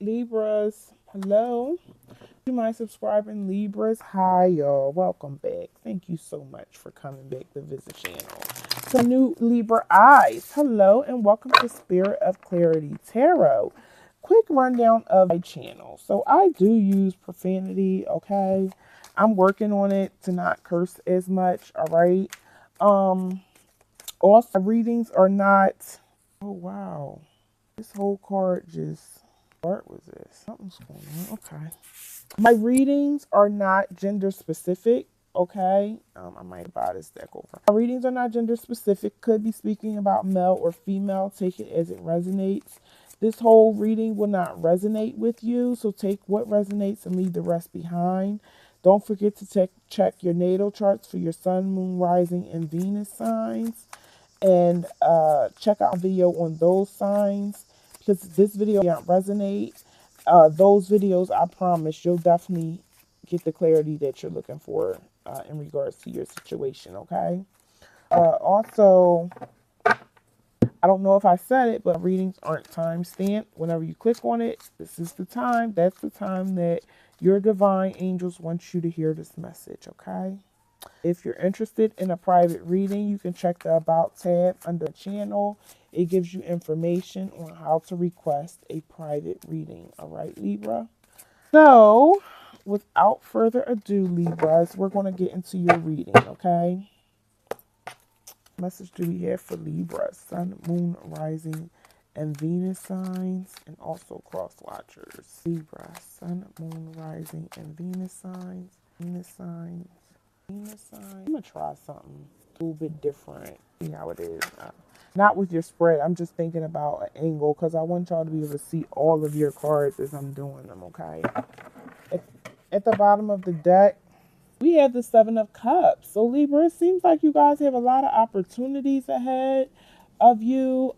Libras, hello. To my subscribing Libras, hi y'all. Welcome back. Thank you so much for coming back to visit channel. So new Libra eyes, hello and welcome to Spirit of Clarity Tarot. Quick rundown of my channel. So I do use profanity, okay? I'm working on it to not curse as much, all right? Also readings are not, oh wow. This whole card just, what was this? Something's going on. Okay. My readings are not gender specific. Okay. I might buy this deck over. My readings are not gender specific. Could be speaking about male or female. Take it as it resonates. This whole reading will not resonate with you. So take what resonates and leave the rest behind. Don't forget to check your natal charts for your sun, moon, rising, and Venus signs. And check out a video on those signs because this video won't resonate. Those videos, I promise, you'll definitely get the clarity that you're looking for in regards to your situation, okay? Also, I don't know if I said it, but readings aren't time stamped. Whenever you click on it, this is the time. That's the time that your divine angels want you to hear this message, okay? If you're interested in a private reading, you can check the About tab under the channel. It gives you information on how to request a private reading. All right, Libra? So, without further ado, Libras, we're going to get into your reading, okay? What message do we have for Libra? Sun, Moon, Rising, and Venus signs, and also cross watchers. Libra, Sun, Moon, Rising, and Venus signs. Venus signs. Venus sign. I'm gonna try something a little bit different. See how it is. Not with your spread. I'm just thinking about an angle because I want y'all to be able to see all of your cards as I'm doing them. Okay. At the bottom of the deck, we have the Seven of Cups. So Libra, it seems like you guys have a lot of opportunities ahead of you.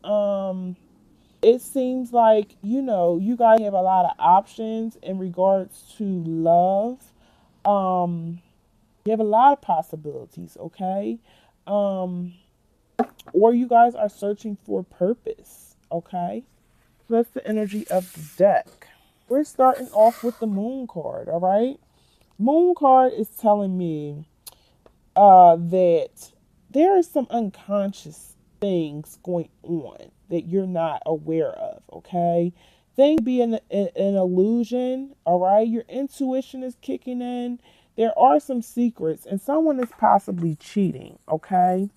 It seems like you guys have a lot of options in regards to love. You have a lot of possibilities, okay? Or you guys are searching for purpose, okay? So that's the energy of the deck. We're starting off with the Moon card, all right? Moon card is telling me that there are some unconscious things going on that you're not aware of, okay? Things be an illusion, all right? Your intuition is kicking in. There are some secrets, and someone is possibly cheating, okay?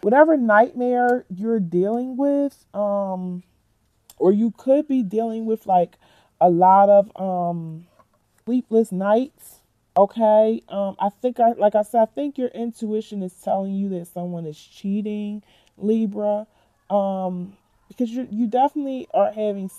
Whatever nightmare you're dealing with, or you could be dealing with like a lot of sleepless nights, okay? Like I said, I think your intuition is telling you that someone is cheating, Libra, because you definitely are having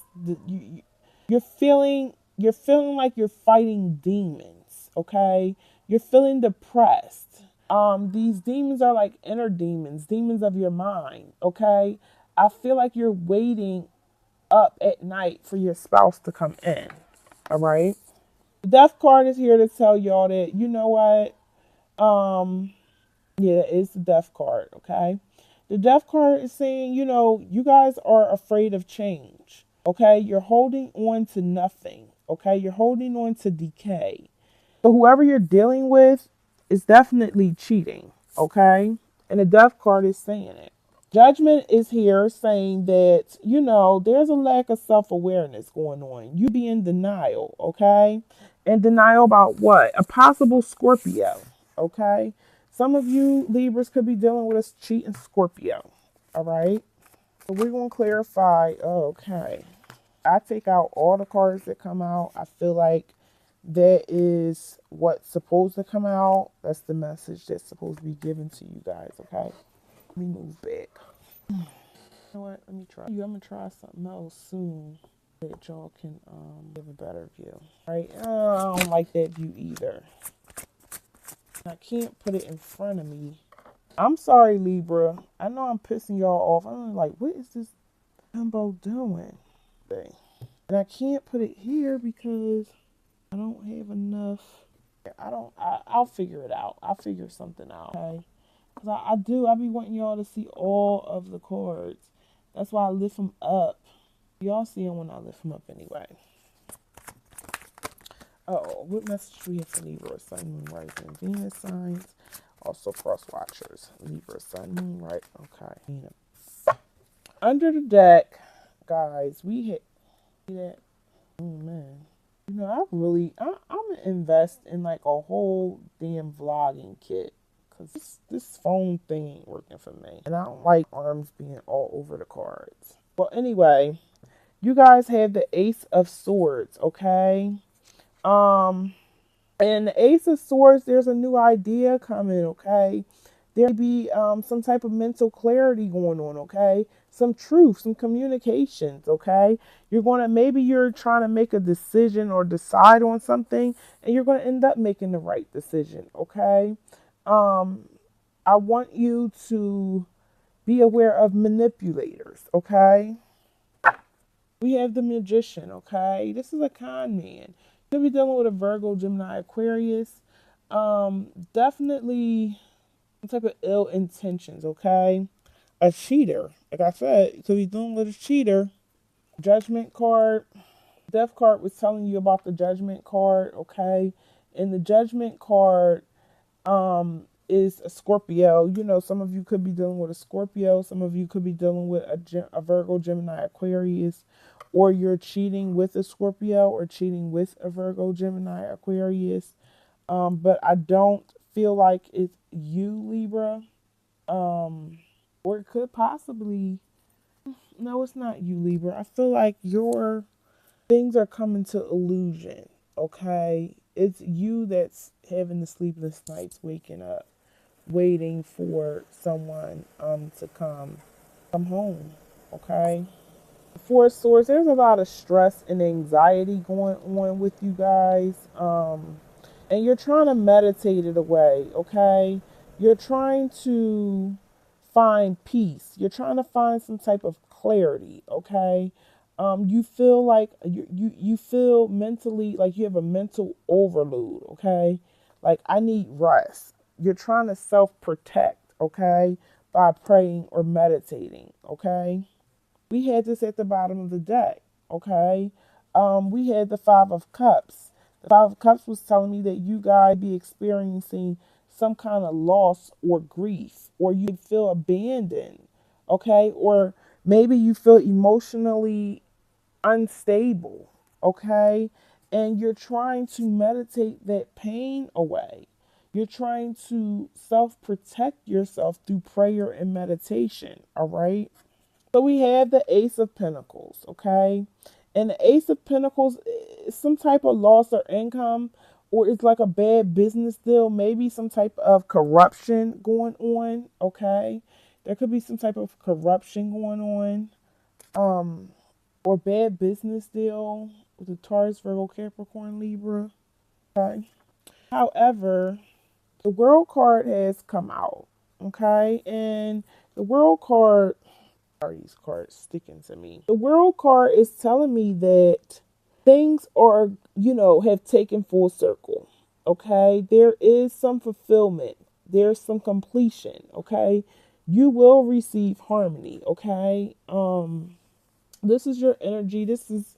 you're feeling like you're fighting demons, okay? You're feeling depressed. These demons are like inner demons, demons of your mind, okay? I feel like you're waiting up at night for your spouse to come in, all right? The Death card is here to tell y'all that, you know what? Yeah, it's the Death card, okay? The Death card is saying, you guys are afraid of change, okay? You're holding on to nothing, okay? You're holding on to decay. So whoever you're dealing with is definitely cheating, okay? And the Death card is saying it. Judgment is here saying that, there's a lack of self awareness going on. You be in denial, okay? In denial about what? A possible Scorpio, okay? Some of you Libras could be dealing with a cheating Scorpio, all right? So we're going to clarify, okay. I take out all the cards that come out. I feel like that is what's supposed to come out. That's the message that's supposed to be given to you guys, okay? Let me move back. You know what? Let me try. I'm gonna try something else soon that y'all can have a better view. Right? I don't like that view either. I can't put it in front of me. I'm sorry, Libra. I know I'm pissing y'all off. I'm like, what is this Dumbo doing? And I can't put it here because I don't have enough. I'll figure it out. I'll figure something out. Okay. Because I be wanting y'all to see all of the cards. That's why I lift them up. Y'all see them when I lift them up anyway. Oh, what message we have for Libra, Sun, Moon, Rising, Venus signs? Also cross watchers. Libra, Sun, Moon, right? Okay. Under the deck, guys, we hit that. Oh man. You know, I'm gonna invest in like a whole damn vlogging kit. Cause this phone thing ain't working for me. And I don't like arms being all over the cards. Well, anyway, you guys have the Ace of Swords, okay? Um, and the Ace of Swords, there's a new idea coming, okay? There may be some type of mental clarity going on, okay? Some truth, some communications, okay? Maybe you're trying to make a decision or decide on something, and you're going to end up making the right decision, okay? Um, I want you to be aware of manipulators, okay? We have the Magician, okay? This is a con man. Could be dealing with a Virgo, Gemini, Aquarius. Definitely some type of ill intentions, okay? A cheater. Like I said, you could be dealing with a cheater. Judgment card. Death card was telling you about the Judgment card, okay? And the Judgment card is a Scorpio. You know, some of you could be dealing with a Scorpio. Some of you could be dealing with a Virgo, Gemini, Aquarius. Or you're cheating with a Scorpio or cheating with a Virgo, Gemini, Aquarius. But I don't feel like it's you, Libra. Or it could possibly, no, it's not you, Libra. I feel like your things are coming to illusion, okay? It's you that's having the sleepless nights, waking up, waiting for someone to come home, okay? Four of Swords, there's a lot of stress and anxiety going on with you guys. And you're trying to meditate it away, okay? You're trying to find peace. You're trying to find some type of clarity, okay? You feel like you feel mentally like you have a mental overload, okay? Like I need rest. You're trying to self-protect, okay? By praying or meditating, okay? We had this at the bottom of the deck, okay? We had the Five of Cups. The Five of Cups was telling me that you guys be experiencing some kind of loss or grief, or you feel abandoned, okay? Or maybe you feel emotionally unstable, okay? And you're trying to meditate that pain away. You're trying to self protect yourself through prayer and meditation, all right? So we have the Ace of Pentacles, okay? And the Ace of Pentacles is some type of loss or income, or it's like a bad business deal, maybe some type of corruption going on, okay? There could be some type of corruption going on, or bad business deal with the Taurus, Virgo, Capricorn, Libra, okay? However, the World card has come out, okay? And the World card, are these cards sticking to me? The World card is telling me that things are, have taken full circle. Okay. There is some fulfillment. There's some completion. Okay. You will receive harmony. Okay. This is your energy. This is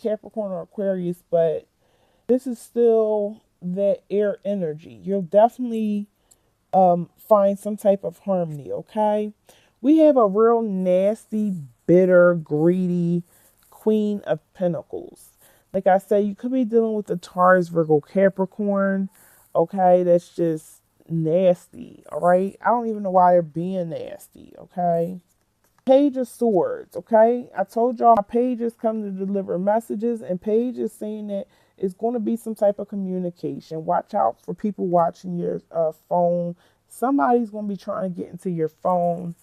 Capricorn or Aquarius, but this is still that air energy. You'll definitely find some type of harmony, okay? We have a real nasty, bitter, greedy Queen of Pentacles. Like I said, you could be dealing with the Taurus, Virgo, Capricorn, okay? That's just nasty, all right? I don't even know why they're being nasty, okay? Page of Swords, okay? I told y'all my pages come to deliver messages, and Page is saying that it's going to be some type of communication. Watch out for people watching your phone. Somebody's going to be trying to get into your phone.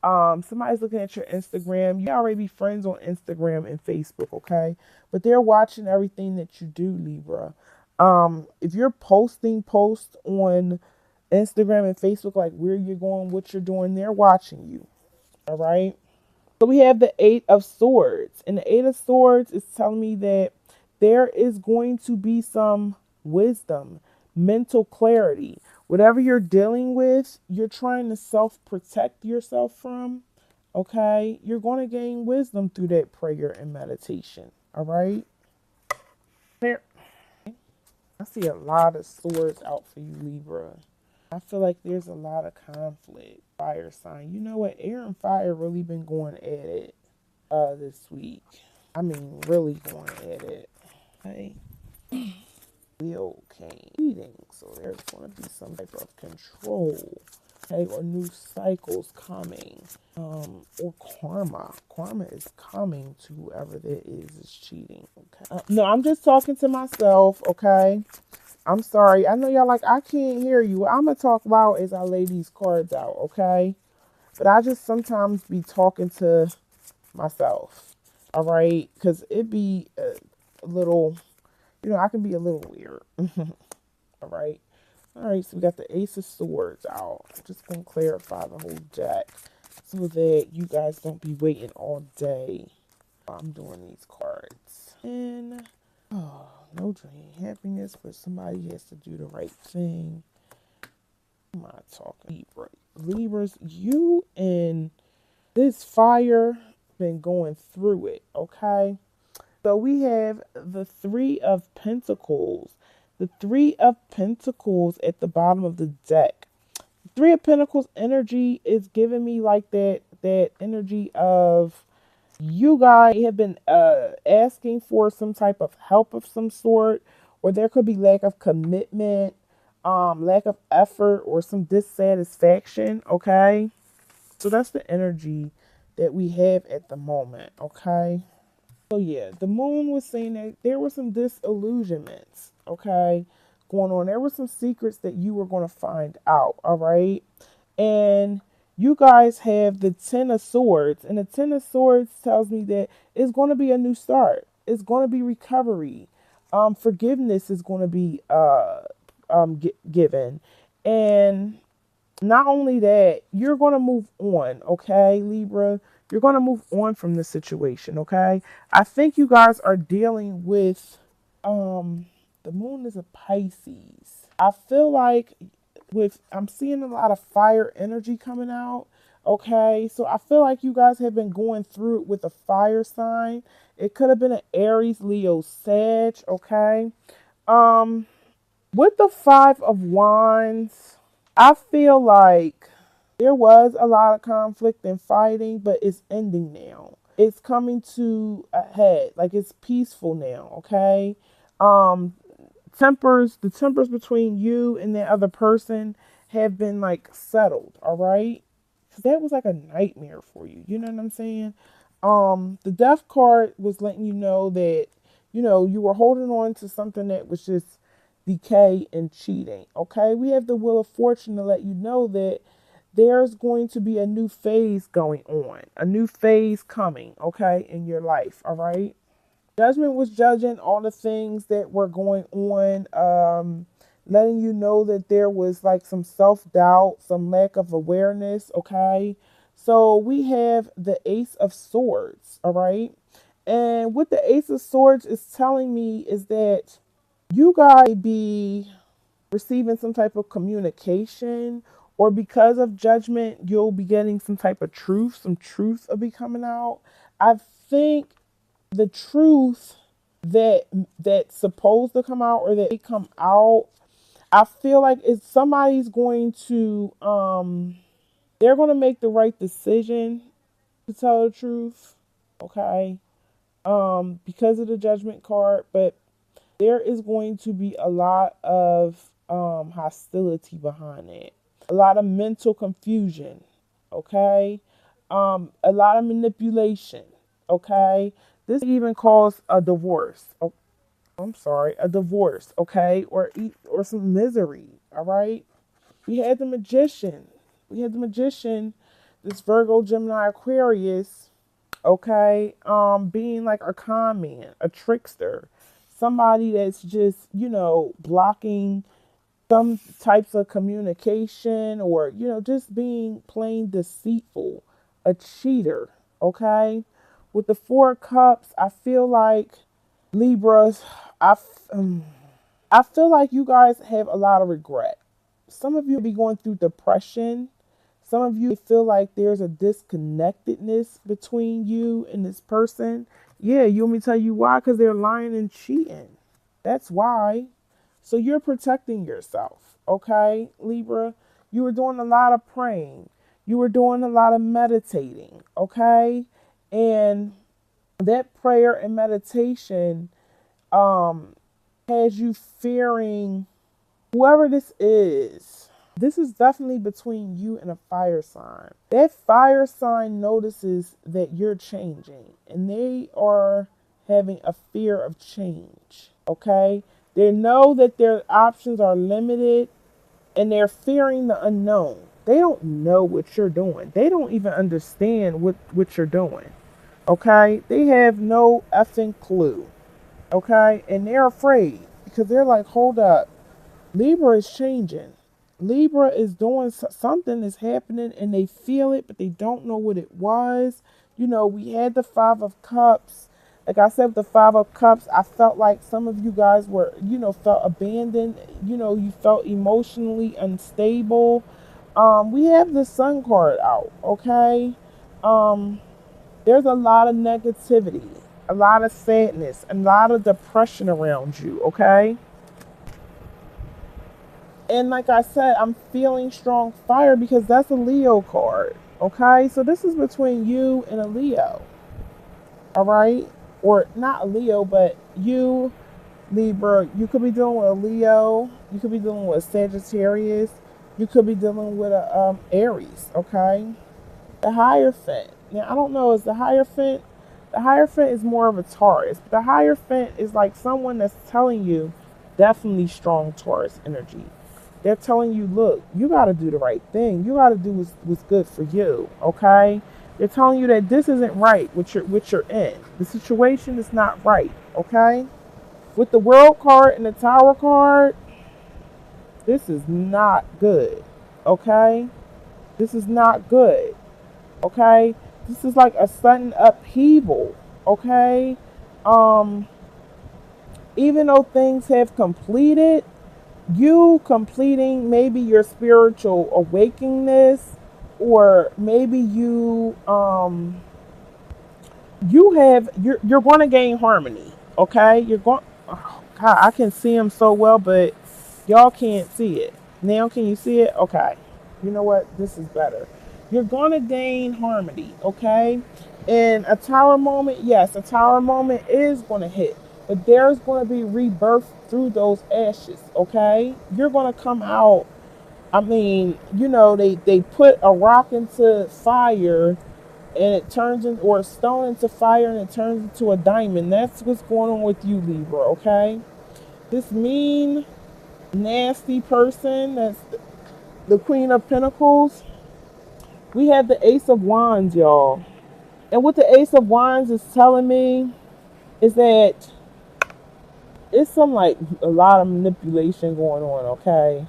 Somebody's looking at your Instagram. You already be friends on Instagram and Facebook, okay? But they're watching everything that you do, Libra. If you're posting posts on Instagram and Facebook, like where you're going, what you're doing, they're watching you. All right. So we have the Eight of Swords. And the Eight of Swords is telling me that there is going to be some wisdom, mental clarity. Whatever you're dealing with, you're trying to self-protect yourself from. Okay. You're going to gain wisdom through that prayer and meditation. All right. There, I see a lot of swords out for you, Libra. I feel like there's a lot of conflict. Fire sign. You know what? Air and fire really been going at it this week. I mean, really going at it. Okay. Leo came eating, so there's going to be some type of control, okay, or new cycles coming, or karma is coming to whoever that is cheating, okay. No, I'm just talking to myself, okay. I'm sorry, I know y'all like I can't hear you. What I'm gonna talk loud as I lay these cards out, okay, but I just sometimes be talking to myself, all right, because it be a little, I can be a little weird. All right. All right. So we got the Ace of Swords out. I'm just going to clarify the whole deck so that you guys don't be waiting all day while I'm doing these cards. And, oh, no dream happiness, but somebody has to do the right thing. I'm not talking Libra. Libras, you and this fire been going through it, okay? So we have the Three of Pentacles. The Three of Pentacles at the bottom of the deck. Three of Pentacles energy is giving me like that energy of you guys have been asking for some type of help of some sort, or there could be lack of commitment, lack of effort, or some dissatisfaction. Okay, so that's the energy that we have at the moment. Okay. So yeah, the moon was saying that there were some disillusionments, okay, going on. There were some secrets that you were going to find out, all right? And you guys have the Ten of Swords, and the Ten of Swords tells me that it's going to be a new start. It's going to be recovery. Forgiveness is going to be given, and not only that, you're going to move on, okay, Libra? You're going to move on from this situation, okay? I think you guys are dealing with the moon is a Pisces. I feel like I'm seeing a lot of fire energy coming out, okay? So I feel like you guys have been going through it with a fire sign. It could have been an Aries, Leo, Sag, okay? Um with the Five of Wands, I feel like there was a lot of conflict and fighting, but it's ending now. It's coming to a head. Like it's peaceful now, okay? Um the tempers between you and the other person have been like settled, all right? Cuz that was like a nightmare for you. You know what I'm saying? The Death card was letting you know that you were holding on to something that was just decay and cheating. Okay, we have the Wheel of Fortune to let you know that there's going to be a new phase going on, a new phase coming, okay, in your life. All right. Judgment was judging all the things that were going on, letting you know that there was like some self-doubt, some lack of awareness, okay? So we have the Ace of Swords, all right? And what the Ace of Swords is telling me is that you guys be receiving some type of communication, or because of judgment you'll be getting some type of truth. Some truth will be coming out. I think the truth that's supposed to come out, or that it come out, I feel like it's somebody's going to they're going to make the right decision, to tell the truth, okay, because of the Judgment card. But there is going to be a lot of hostility behind it, a lot of mental confusion, okay, a lot of manipulation, okay. This even cause a divorce. Oh, I'm sorry, a divorce, okay, or some misery. All right. We had the Magician. We had the Magician, this Virgo, Gemini, Aquarius, okay, being like a con man, a trickster, somebody that's just, blocking some types of communication, or, just being plain deceitful, a cheater, okay? With the Four of Cups, I feel like Libras, I feel like you guys have a lot of regret. Some of you be going through depression. Some of you feel like there's a disconnectedness between you and this person. Yeah, you want me to tell you why? Because they're lying and cheating. That's why. So you're protecting yourself, okay, Libra? You were doing a lot of praying. You were doing a lot of meditating, okay? And that prayer and meditation um has you fearing whoever this is. This is definitely between you and a fire sign. That fire sign notices that you're changing and they are having a fear of change. Okay? They know that their options are limited and they're fearing the unknown. They don't know what you're doing. They don't even understand what you're doing. Okay? They have no effing clue. Okay? And they're afraid because they're like, hold up. Libra is changing. Libra is doing something is happening and they feel it, but they don't know what it was. You know, we had the Five of Cups. Like I said, with the Five of Cups, I felt like some of you guys were, felt abandoned. You felt emotionally unstable. We have the Sun card out, okay? Um, there's a lot of negativity, a lot of sadness, a lot of depression around you, okay? And like I said, I'm feeling strong fire because that's a Leo card. Okay, so this is between you and a Leo. All right, or not a Leo, but you, Libra. You could be dealing with a Leo. You could be dealing with a Sagittarius. You could be dealing with a Aries. Okay, the Hierophant. Now I don't know. Is the Hierophant? The Hierophant is more of a Taurus. But the Hierophant is like someone that's telling you definitely strong Taurus energy. They're telling you, look, you got to do the right thing. You got to do what's good for you. Okay. They're telling you that this isn't right. What you're in. The situation is not right. Okay. With the World card and the Tower card, this is not good. Okay. This is not good. Okay. This is like a sudden upheaval. Okay. Um, even though things have completed, you completing maybe your spiritual awakeness, or maybe you're going to gain harmony. Okay, you're going, oh god, I can see him so well, but y'all can't see it now. Can you see it? Okay, you know what, this is better. You're going to gain harmony. Okay, and a tower moment, yes, a tower moment is going to hit, but there's going to be rebirth through those ashes. Okay, you're going to come out. I mean, they put a rock into fire and it turns in, or a stone into fire and it turns into a diamond. That's what's going on with you, Libra. Okay, this mean, nasty person that's the Queen of Pentacles. We have the Ace of Wands, y'all. And what the Ace of Wands is telling me is that it's some like a lot of manipulation going on, okay?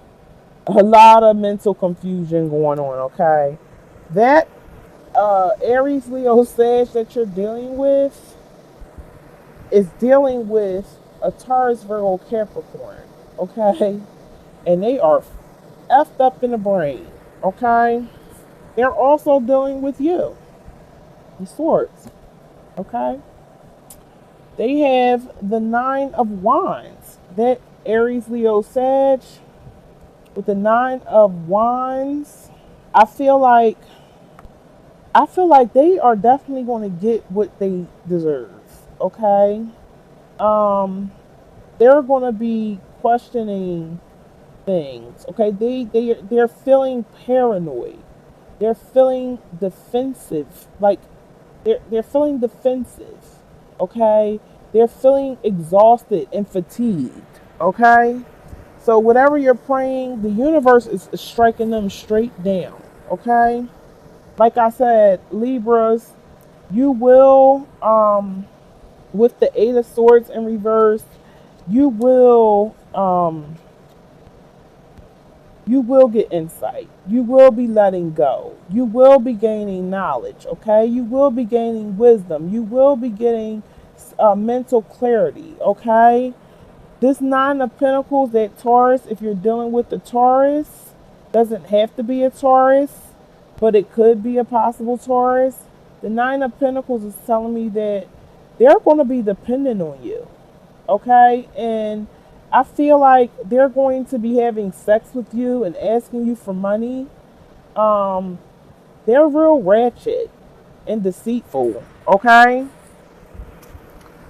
A lot of mental confusion going on, okay? That Aries, Leo, Sag that you're dealing with is dealing with a Taurus, Virgo, Capricorn, okay? And they are effed up in the brain, okay? They're also dealing with you, the Swords, okay? They have the Nine of Wands. That Aries, Leo, Sag with the Nine of Wands. I feel like they are definitely going to get what they deserve. Okay. They're going to be questioning things. Okay. They're feeling paranoid. They're feeling defensive. Like they're feeling defensive. Okay. They're feeling exhausted and fatigued. Okay. So whatever you're praying, the universe is striking them straight down. Okay. Like I said, Libras, you will, with the Eight of Swords in reverse, you will, you will get insight. You will be letting go. You will be gaining knowledge. Okay. You will be gaining wisdom. You will be getting mental clarity. Okay. This Nine of Pentacles, that Taurus, if you're dealing with the Taurus, doesn't have to be a Taurus, but it could be a possible Taurus. The Nine of Pentacles is telling me that they're going to be dependent on you. Okay? And I feel like they're going to be having sex with you and asking you for money. Um, they're real ratchet and deceitful, okay?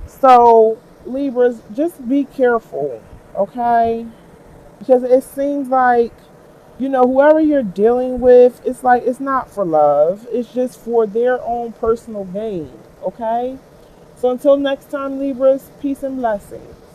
So, Libras, just be careful, okay? Because it seems like, whoever you're dealing with, it's like it's not for love, it's just for their own personal gain, okay? So, until next time, Libras, peace and blessings.